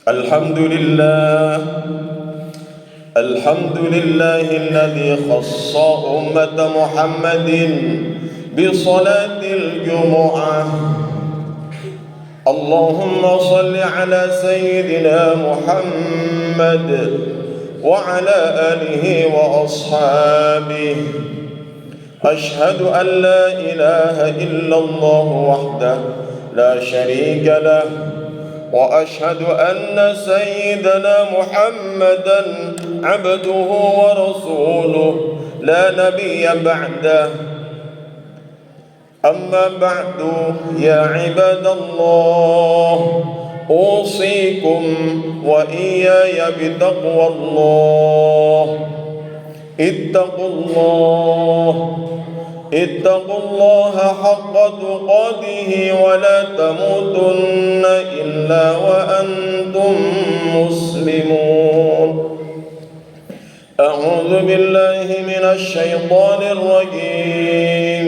الحمد لله الذي خص أمة محمد بصلاة الجمعة. اللهم صل على سيدنا محمد وعلى آله وأصحابه. أشهد أن لا إله إلا الله وحده لا شريك له، وأشهد أن سيدنا محمدا عبده ورسوله لا نبي بعده. أما بعد يا عباد الله، أوصيكم وإياي بتقوى الله. اتقوا الله حق تقاته ولا تموتن إلا وأنتم مسلمون. أعوذ بالله من الشيطان الرجيم.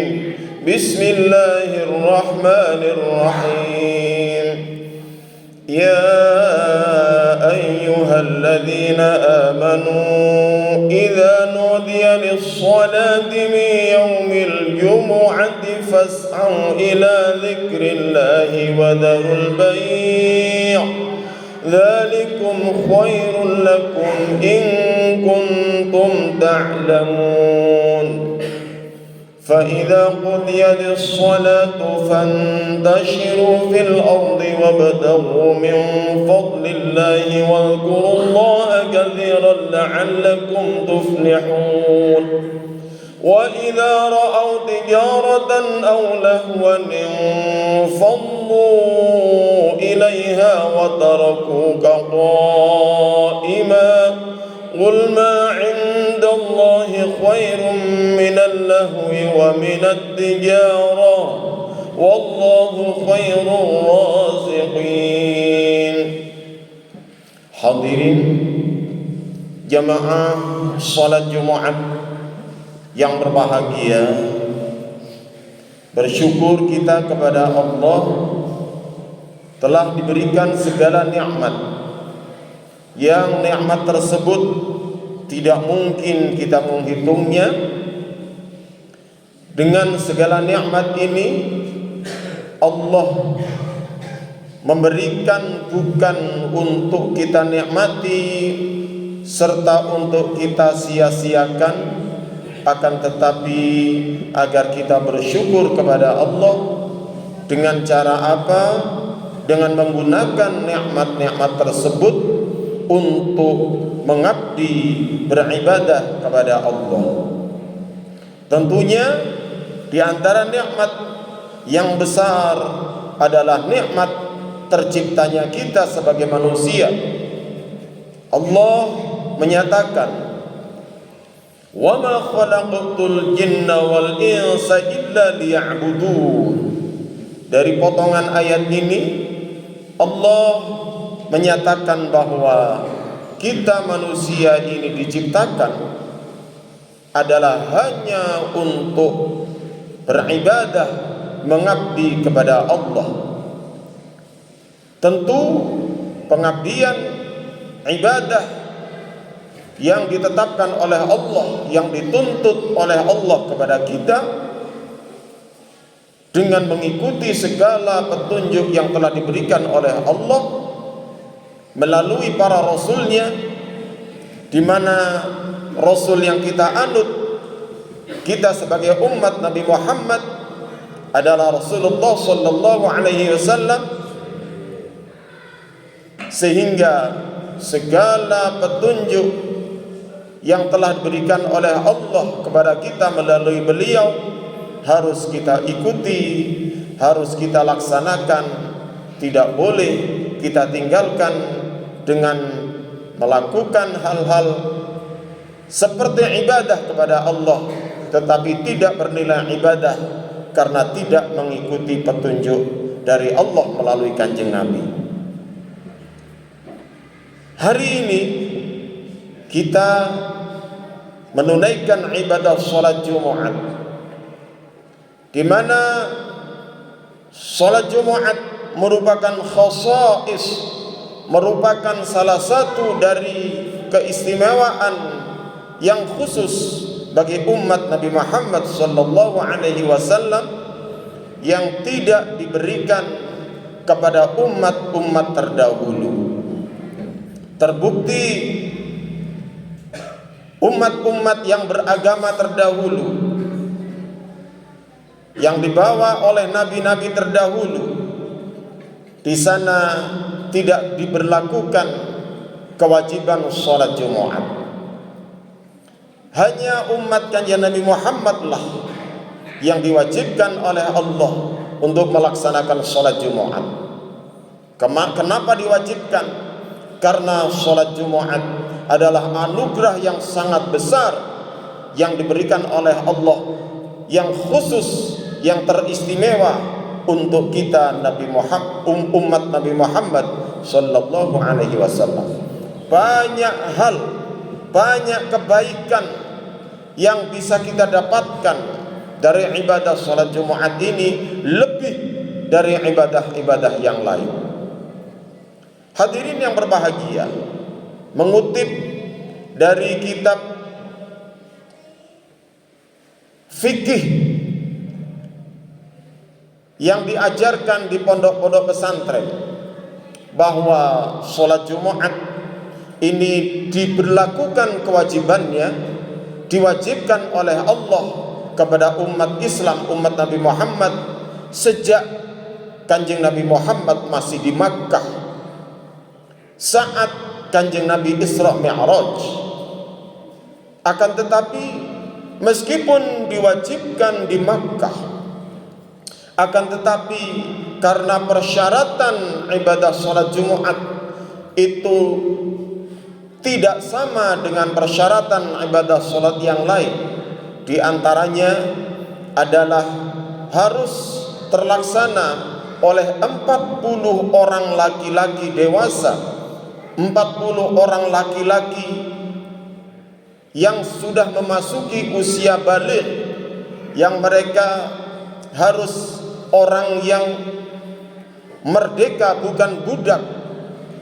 بسم الله الرحمن الرحيم. يا أيها الذين آمنوا إذا نودي للصلاة من يوم الجمعة فاسعوا إلى ذكر الله وذروا البيع، ذلكم خير لكم إن كنتم تعلمون. فإذا قضيت الصلاة فانتشروا في الأرض وابتغوا من فضل الله واذكروا الله كثيرا لعلكم تفلحون. وإذا رأوا تجارة أو لهوا انفضوا إليها وتركوك قائما. قل ما عند الله خير من اللهو ومن التجارة والله خير الرازقين. Hadirin jamaah salat Jumat yang berbahagia, bersyukur kita kepada Allah telah diberikan segala nikmat, yang nikmat tersebut tidak mungkin kita menghitungnya. Dengan segala nikmat ini Allah memberikan bukan untuk kita nikmati serta untuk kita sia-siakan, akan tetapi agar kita bersyukur kepada Allah. Dengan cara apa? Dengan menggunakan nikmat-nikmat tersebut untuk mengabdi, beribadah kepada Allah. Tentunya di antara nikmat yang besar adalah nikmat terciptanya kita sebagai manusia. Allah menyatakan, "Wa ma khalaqtul jinna wal insa illa liya'budun." Dari potongan ayat ini Allah menyatakan bahwa kita manusia ini diciptakan adalah hanya untuk beribadah, mengabdi kepada Allah. Tentu pengabdian ibadah yang ditetapkan oleh Allah, yang dituntut oleh Allah kepada kita dengan mengikuti segala petunjuk yang telah diberikan oleh Allah melalui para rasulnya, di mana rasul yang kita anut, kita sebagai umat Nabi Muhammad, adalah Rasulullah sallallahu alaihi wasallam, sehingga segala petunjuk yang telah diberikan oleh Allah kepada kita melalui beliau harus kita ikuti, harus kita laksanakan, tidak boleh kita tinggalkan dengan melakukan hal-hal seperti ibadah kepada Allah tetapi tidak bernilai ibadah karena tidak mengikuti petunjuk dari Allah melalui Kanjeng Nabi. Hari ini kita menunaikan ibadah salat Jumat, di mana salat Jumat merupakan khasais, merupakan salah satu dari keistimewaan yang khusus bagi umat Nabi Muhammad sallallahu alaihi wasallam yang tidak diberikan kepada umat-umat terdahulu. Terbukti umat-umat yang beragama terdahulu yang dibawa oleh nabi-nabi terdahulu, di sana tidak diberlakukan kewajiban sholat Jumat. Hanya umat kanjeng Nabi Muhammad lah yang diwajibkan oleh Allah untuk melaksanakan sholat Jumat. Kenapa diwajibkan? Karena sholat Jumat adalah anugerah yang sangat besar yang diberikan oleh Allah, yang khusus, yang teristimewa untuk kita Nabi Muhammad, umat Nabi Muhammad sallallahu alaihi wasallam. Banyak hal, banyak kebaikan yang bisa kita dapatkan dari ibadah salat Jumat ini, lebih dari ibadah-ibadah yang lain. Hadirin yang berbahagia, mengutip dari kitab fikih yang diajarkan di pondok-pondok pesantren, bahwa sholat Jumat ini diberlakukan kewajibannya, diwajibkan oleh Allah kepada umat Islam, umat Nabi Muhammad sejak kanjeng Nabi Muhammad masih di Makkah, saat kanjeng Nabi Isra Mi'raj. Akan tetapi meskipun diwajibkan di Makkah, akan tetapi karena persyaratan ibadah sholat Jumat itu tidak sama dengan persyaratan ibadah sholat yang lain. Di antaranya adalah harus terlaksana oleh 40 orang laki-laki dewasa, 40 orang laki-laki yang sudah memasuki usia baligh, yang mereka harus orang yang merdeka, bukan budak,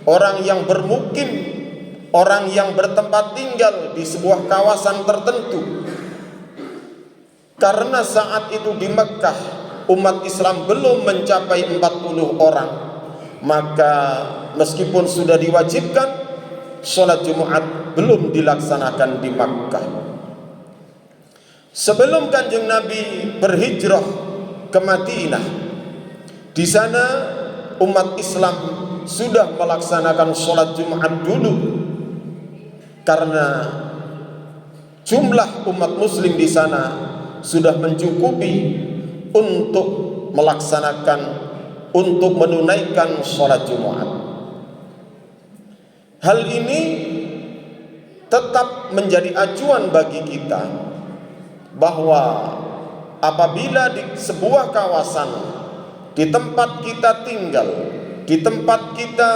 orang yang bermukim, orang yang bertempat tinggal di sebuah kawasan tertentu. Karena saat itu di Mekah umat Islam belum mencapai 40 orang, maka meskipun sudah diwajibkan, sholat Jumat belum dilaksanakan di Makkah. Sebelum kanjeng Nabi berhijrah ke Madinah, di sana umat Islam sudah melaksanakan sholat Jumat dulu, karena jumlah umat Muslim di sana sudah mencukupi untuk melaksanakan, untuk menunaikan sholat Jumat. Hal ini tetap menjadi acuan bagi kita, bahwa apabila di sebuah kawasan, di tempat kita tinggal, di tempat kita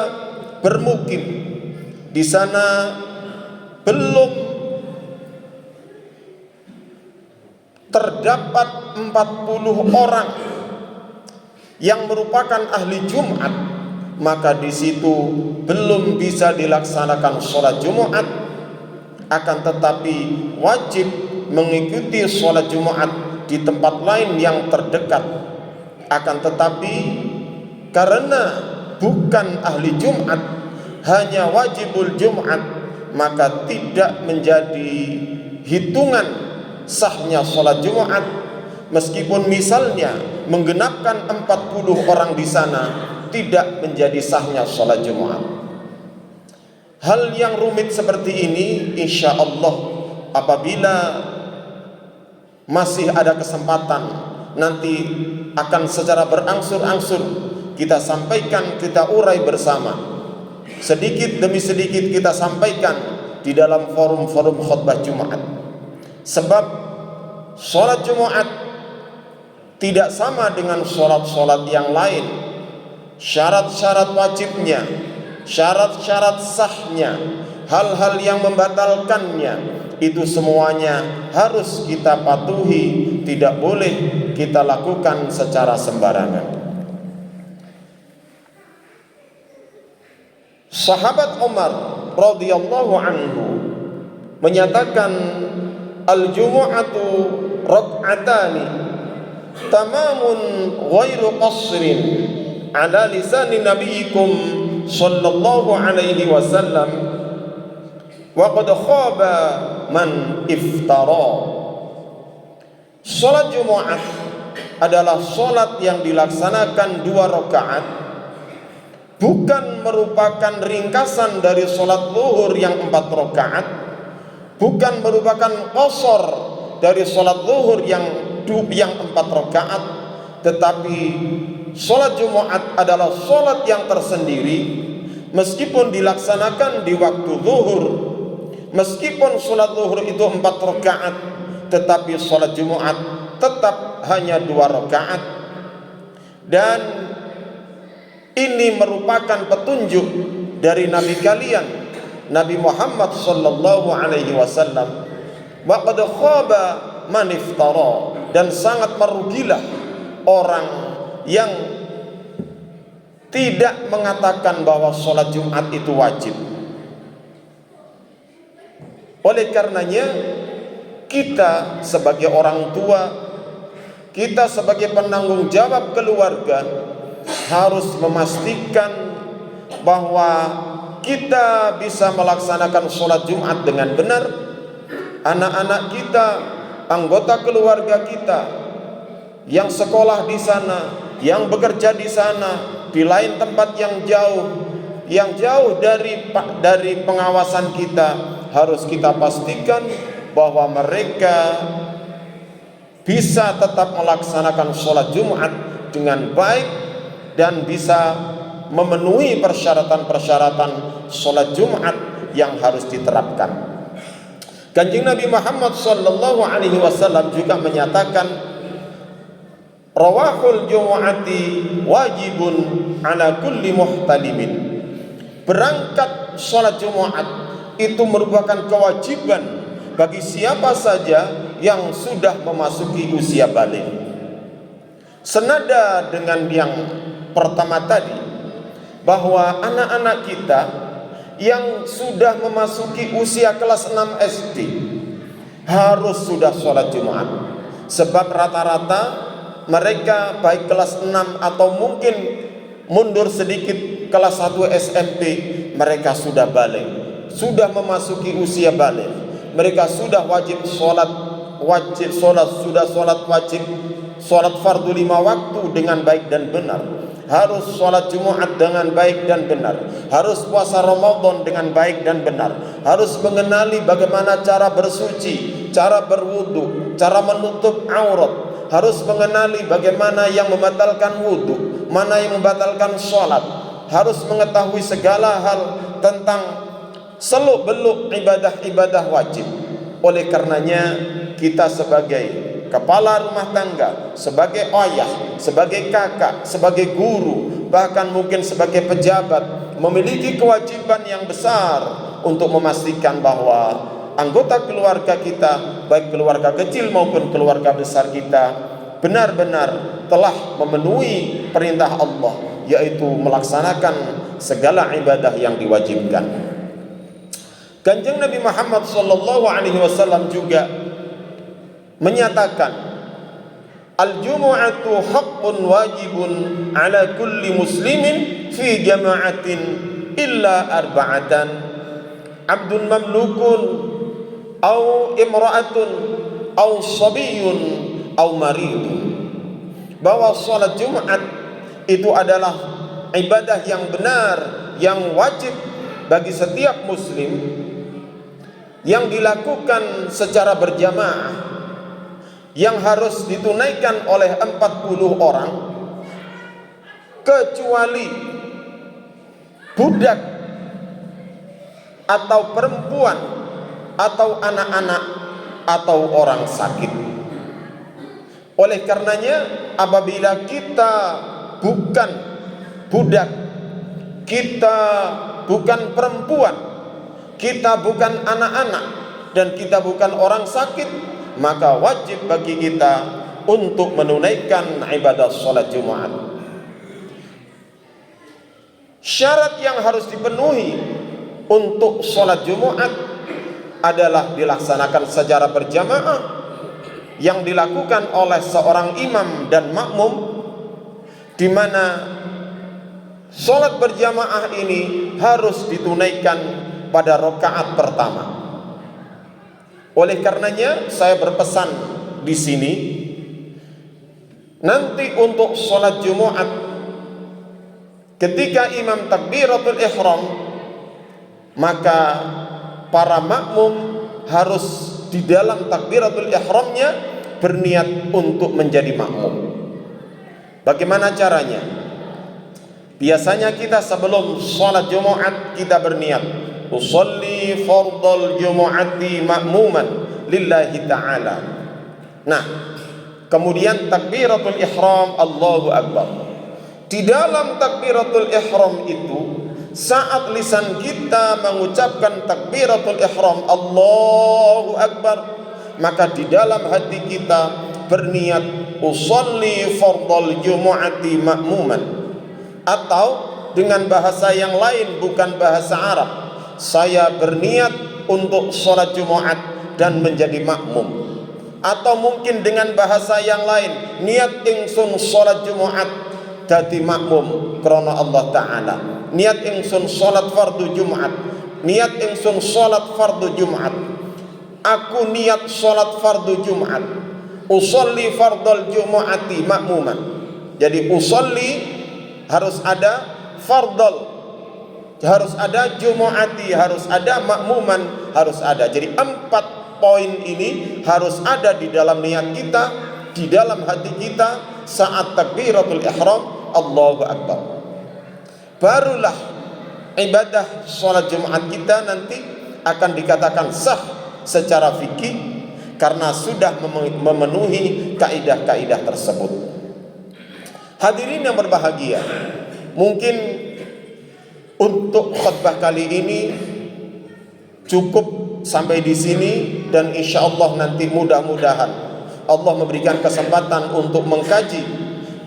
bermukim, di sana belum terdapat 40 orang yang merupakan ahli Jumat, maka di situ belum bisa dilaksanakan sholat Jumat. Akan tetapi wajib mengikuti sholat Jumat di tempat lain yang terdekat. Akan tetapi karena bukan ahli Jumat, hanya wajibul Jumat, maka tidak menjadi hitungan sahnya sholat Jumat. Meskipun misalnya menggenapkan 40 orang di sana, tidak menjadi sahnya sholat Jumat. Hal yang rumit seperti ini, insya Allah apabila masih ada kesempatan, nanti akan secara berangsur-angsur kita sampaikan, kita urai bersama. Sedikit demi sedikit kita sampaikan di dalam forum-forum khutbah Jumat. Sebab sholat Jumat tidak sama dengan sholat-sholat yang lain. Syarat-syarat wajibnya, syarat-syarat sahnya, hal-hal yang membatalkannya, itu semuanya harus kita patuhi, tidak boleh kita lakukan secara sembarangan. Sahabat Umar radhiyallahu anhu menyatakan, al-jumu'atu rak'atani tamamun ghairu qasrin ala lisani nabiyikum sallallahu alaihi wasallam wa qad khaba man iftara. Salat Jumat adalah salat yang dilaksanakan 2 rakaat, bukan merupakan ringkasan dari salat zuhur yang 4 rakaat, bukan merupakan qasar dari salat zuhur yang 4 rakaat, tetapi salat Jumat adalah salat yang tersendiri, meskipun dilaksanakan di waktu zuhur, meskipun salat zuhur itu 4 rakaat, tetapi salat Jumat tetap hanya 2 rakaat. Dan ini merupakan petunjuk dari Nabi kalian, Nabi Muhammad sallallahu alaihi wasallam. Wa qad khaba man iftara, dan sangat merugilah orang yang tidak mengatakan bahwa salat Jumat itu wajib. Oleh karenanya, kita sebagai orang tua, kita sebagai penanggung jawab keluarga harus memastikan bahwa kita bisa melaksanakan sholat Jumat dengan benar. Anak-anak kita, anggota keluarga kita yang sekolah di sana, yang bekerja di sana, di lain tempat yang jauh dari pengawasan kita, harus kita pastikan bahwa mereka bisa tetap melaksanakan sholat Jumat dengan baik dan bisa memenuhi persyaratan-persyaratan sholat Jumat yang harus diterapkan. Kanjeng Nabi Muhammad sallallahu alaihi wasallam juga menyatakan, rawahul jumu'ati wajibun ala kulli muhtalimin. Berangkat sholat Jumat itu merupakan kewajiban bagi siapa saja yang sudah memasuki usia balik. Senada dengan yang pertama tadi, bahwa anak-anak kita yang sudah memasuki usia kelas 6 SD harus sudah sholat Jumat. Sebab rata-rata mereka baik kelas 6 atau mungkin mundur sedikit kelas 1 SMP, mereka sudah balik, sudah memasuki usia balik. Mereka sudah wajib sholat fardu 5 waktu dengan baik dan benar, harus sholat Jumat dengan baik dan benar, harus puasa Ramadan dengan baik dan benar, harus mengenali bagaimana cara bersuci, cara berwudu, cara menutup aurat, harus mengenali bagaimana yang membatalkan wudu, mana yang membatalkan sholat, harus mengetahui segala hal tentang seluk-beluk ibadah-ibadah wajib. Oleh karenanya, kita sebagai kepala rumah tangga, sebagai ayah, sebagai kakak, sebagai guru, bahkan mungkin sebagai pejabat, memiliki kewajiban yang besar untuk memastikan bahwa anggota keluarga kita, baik keluarga kecil maupun keluarga besar kita, benar-benar telah memenuhi perintah Allah, yaitu melaksanakan segala ibadah yang diwajibkan. Kanjeng Nabi Muhammad sallallahu alaihi wasallam juga menyatakan, al-jumu'atu haqqun wajibun ala kulli muslimin fi jama'atin illa arba'atan, abdun mamlukun au imra'atun au sabiyyun au maridun. Bahwa salat Jumat itu adalah ibadah yang benar, yang wajib bagi setiap muslim, yang dilakukan secara berjamaah, yang harus ditunaikan oleh 40 orang, kecuali budak atau perempuan atau anak-anak atau orang sakit. Oleh karenanya, apabila kita bukan budak, kita bukan perempuan, kita bukan anak-anak, dan kita bukan orang sakit, maka wajib bagi kita untuk menunaikan ibadah sholat Jumat. Syarat yang harus dipenuhi untuk sholat Jumat adalah dilaksanakan secara berjamaah yang dilakukan oleh seorang imam dan makmum, di mana sholat berjamaah ini harus ditunaikan pada rakaat pertama. Oleh karenanya saya berpesan di sini, nanti untuk sholat Jumat ketika imam takbiratul ihram, maka para makmum harus di dalam takbiratul ihramnya berniat untuk menjadi makmum. Bagaimana caranya? Biasanya kita sebelum sholat Jumat kita berniat, usolli fardal Jumu'ati ma'muman lillahi ta'ala. Nah, kemudian takbiratul ihram, Allahu Akbar. Di dalam takbiratul ihram itu, saat lisan kita mengucapkan takbiratul ihram, Allahu Akbar, maka di dalam hati kita berniat usolli fardal Jumu'ati ma'muman. Atau dengan bahasa yang lain, bukan bahasa Arab, saya berniat untuk sholat Jumat dan menjadi makmum. Atau mungkin dengan bahasa yang lain, niat ingsun sholat Jumat dadi makmum krana Allah Ta'ala. Niat ingsun sholat fardu Jumat, niat ingsun sholat fardu Jumat. Aku niat sholat fardu Jumat, usolli fardal Jumu'ati makmuman. Jadi usolli harus ada, fardal harus ada, Jumu'ati harus ada, makmuman harus ada. Jadi 4 poin ini harus ada di dalam niat kita, di dalam hati kita saat takbiratul ihram, Allahu Akbar. Barulah ibadah sholat Jumat kita nanti akan dikatakan sah secara fikih, karena sudah memenuhi kaidah-kaidah tersebut. Hadirin yang berbahagia, mungkin untuk khutbah kali ini cukup sampai di sini, dan insya Allah nanti mudah-mudahan Allah memberikan kesempatan untuk mengkaji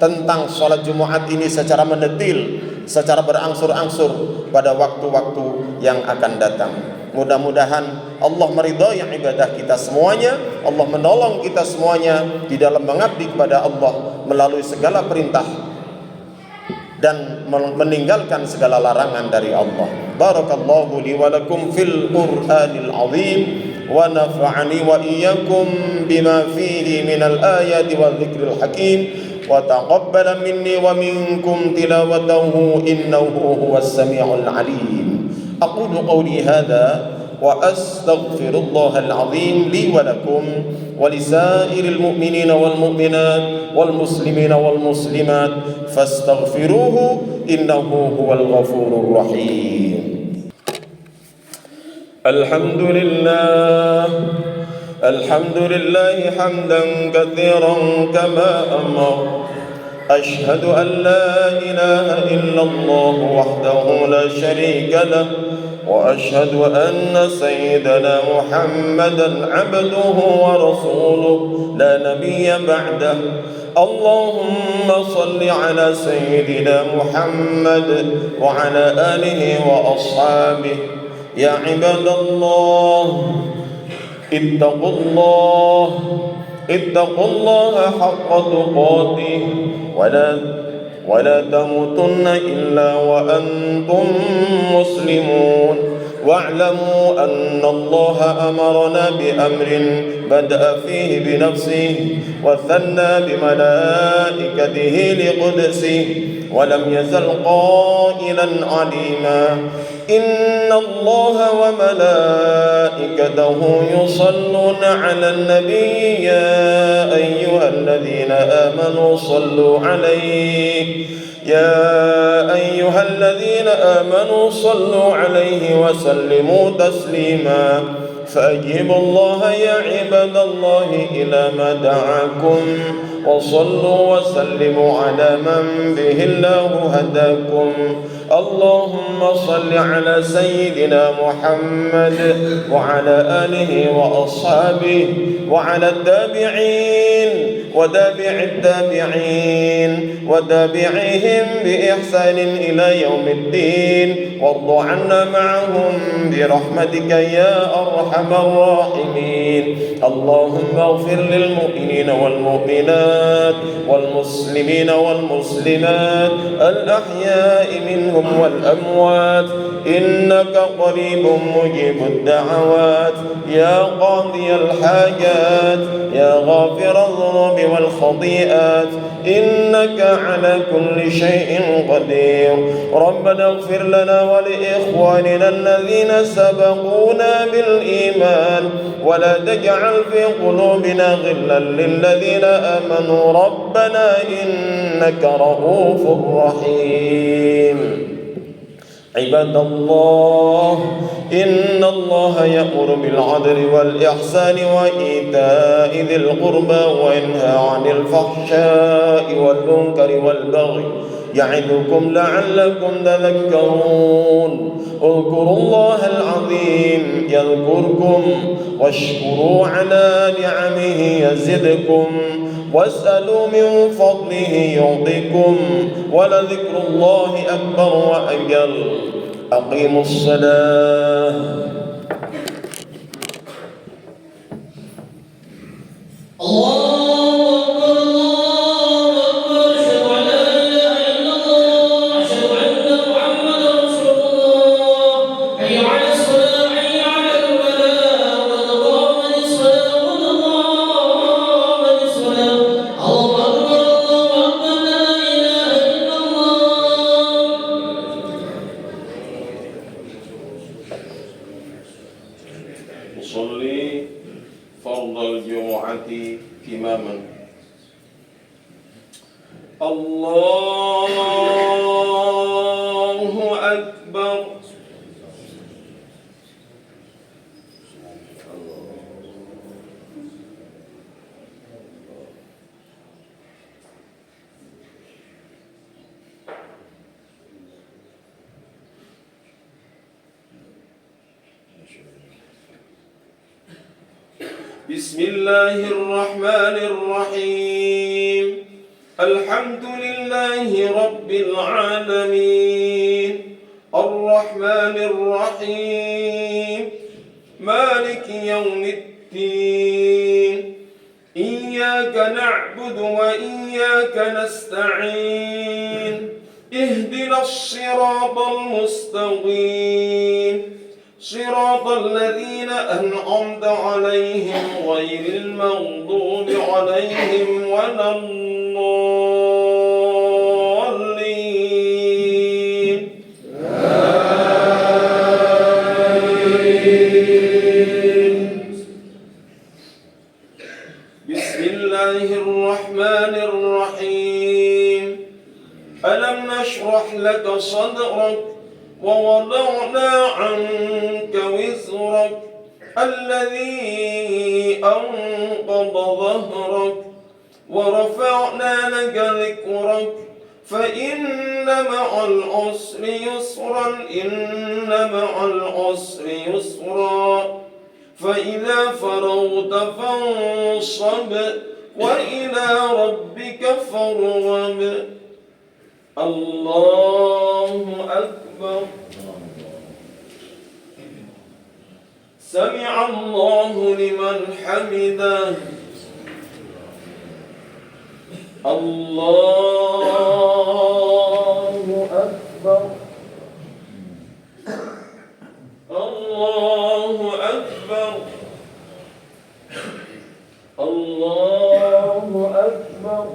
tentang sholat Jumat ini secara mendetil, secara berangsur-angsur pada waktu-waktu yang akan datang. Mudah-mudahan Allah meridhai ibadah kita semuanya, Allah menolong kita semuanya di dalam mengabdi kepada Allah melalui segala perintah dan meninggalkan segala larangan dari Allah. Barakallahu li wa lakum fil Qur'anil azim, wa nafa'ani wa iyyakum bima fihi minal ayati wa dzikril hakim, wa taqabbala minni wa minkum tilawatahu innahu huwas samiul alim. أقول قولي هذا وأستغفر الله العظيم لي ولكم ولسائر المؤمنين والمؤمنات والمسلمين والمسلمات فاستغفروه إنه هو الغفور الرحيم. الحمد لله حمدا كثيرا كما أمر. أشهد أن لا إله إلا الله وحده لا شريك له، وأشهد أن سيدنا محمدا عبده ورسوله لا نبي بعده. اللهم صل على سيدنا محمد وعلى آله وأصحابه. يا عباد الله اتقوا الله حق تقاته ولا تموتن إلا وأنتم مسلمون. واعلموا أن الله أمرنا بأمر بدأ فيه بنفسه وثنى بملائكته لقدسه ولم يزل قائلا عليما: إن الله وملائكته يصلون على النبي يا أيها الذين آمنوا صلوا عليه وسلموا تسليما. فأجيبوا الله يا عباد الله إلى ما دعاكم، وصلوا وسلموا على من به الله هداكم. اللهم صل على سيدنا محمد وعلى آله وأصحابه وعلى التابعين وتابع التابعين وتابعيهم بإحسان إلى يوم الدين، وارض عنا معهم برحمتك يا أرحم الراحمين. اللهم اغفر للمؤمنين والمؤمنات والمسلمين والمسلمات الأحياء منهم والأموات، إنك قريب مجيب الدعوات يا قاضي الحاجات يا غافر الذنوب والخطيئات، إنك على كل شيء قدير. ربنا اغفر لنا ولإخواننا الذين سبقونا بالإيمان ولا تجعل في قلوبنا غلا للذين آمنوا ربنا إنك رؤوف رحيم. عباد الله، إن الله يأمر بالعدل والإحسان وإيتاء ذي القربى وينهى عن الفحشاء والمنكر والبغي يعظكم لعلكم تذكرون. اذكروا الله العظيم يذكركم واشكروا على نعمه يزدكم واسألوا من فضله يعطيكم ولذكر الله أكبر وأجل. أقيموا الصلاة. نصلي فرض الجمعة إماما. الله أكبر. بسم الله الرحمن الرحيم. الحمد لله رب العالمين الرحمن الرحيم مالك يوم الدين. إياك نعبد وإياك نستعين. اهدنا الصراط المستقيم صراط الذين أنعمت عليهم غير المغضوب عليهم ولا الضالين. بسم الله الرحمن الرحيم. ألم نشرح لك صدرك ووضعنا عنك وزرك الذي أنقض ظهرك ورفعنا لك ذكرك فإن مع العسر يسرا إن مع العسر يسرا فإذا فرغت فانصب وإلى ربك فارغب. الله أكبر. سمع الله لمن حمده. الله أكبر. الله أكبر. الله أكبر.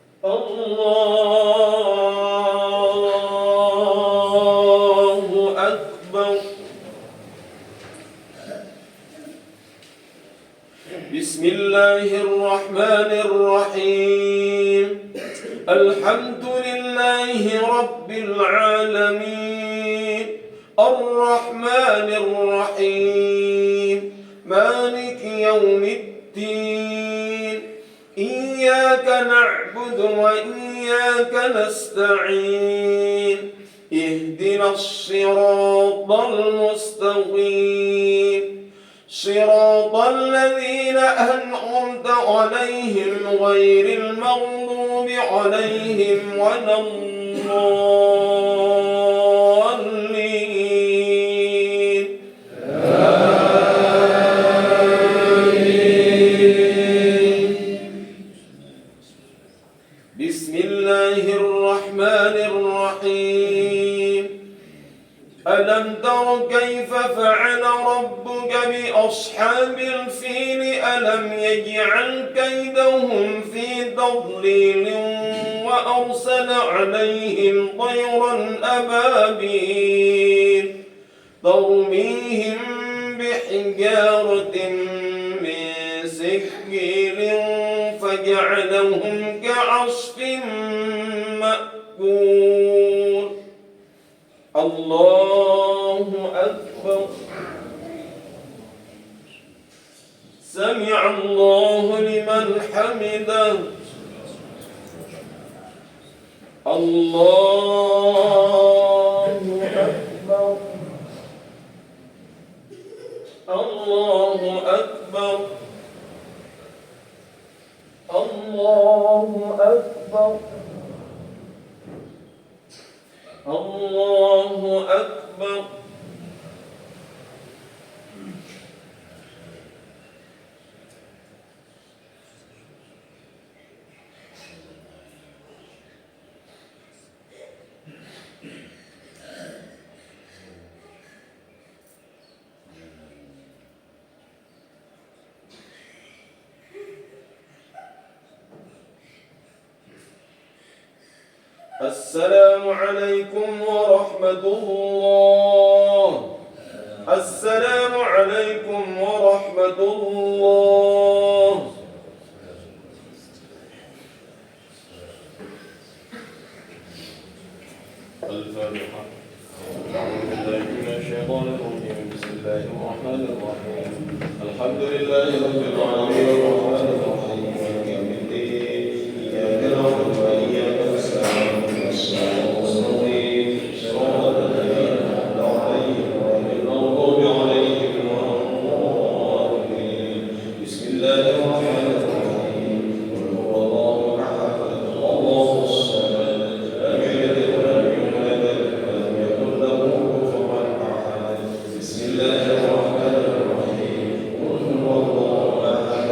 الله أكبر. بسم الله الرحمن الرحيم. الحمد لله رب العالمين الرحمن الرحيم مالك يوم الدين. إياك نعبد نعبد وإياك نستعين اهدنا الصراط المستقيم صراط الذين أنعمت عليهم غير المغضوب عليهم ولا الضالين بسم الله الرحمن الرحيم ألم تر كيف فعل ربك بأصحاب الفيل ألم يجعل كيدهم في تضليل وأرسل عليهم طيرا أبابيل ترميهم بحجارة من سجيل فجعلهم كعصف مأكول الله أكبر سمع الله لمن حمده الله أكبر الله أكبر الله أكبر الله أكبر السلام عليكم ورحمة الله السلام عليكم ورحمة الله الفاتحة أعوذ بالله من الشيطان الرجيم بسم الله الرحمن الرحيم الحمد لله رب العالمين الرحمن الرحيم مالك يوم الدين إياك نعبد وإياك نستعين الصراط المستقيم صراط الذين أنعمت عليهم غير المغضوب عليهم ولا الضالين بسم الله الرحمن الرحيم قل هو الله أحد الله الصمد لم يلد ولم يولد ولم يكن له كفوا أحد بسم الله الرحمن الرحيم قل هو الله أحد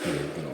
Gitu.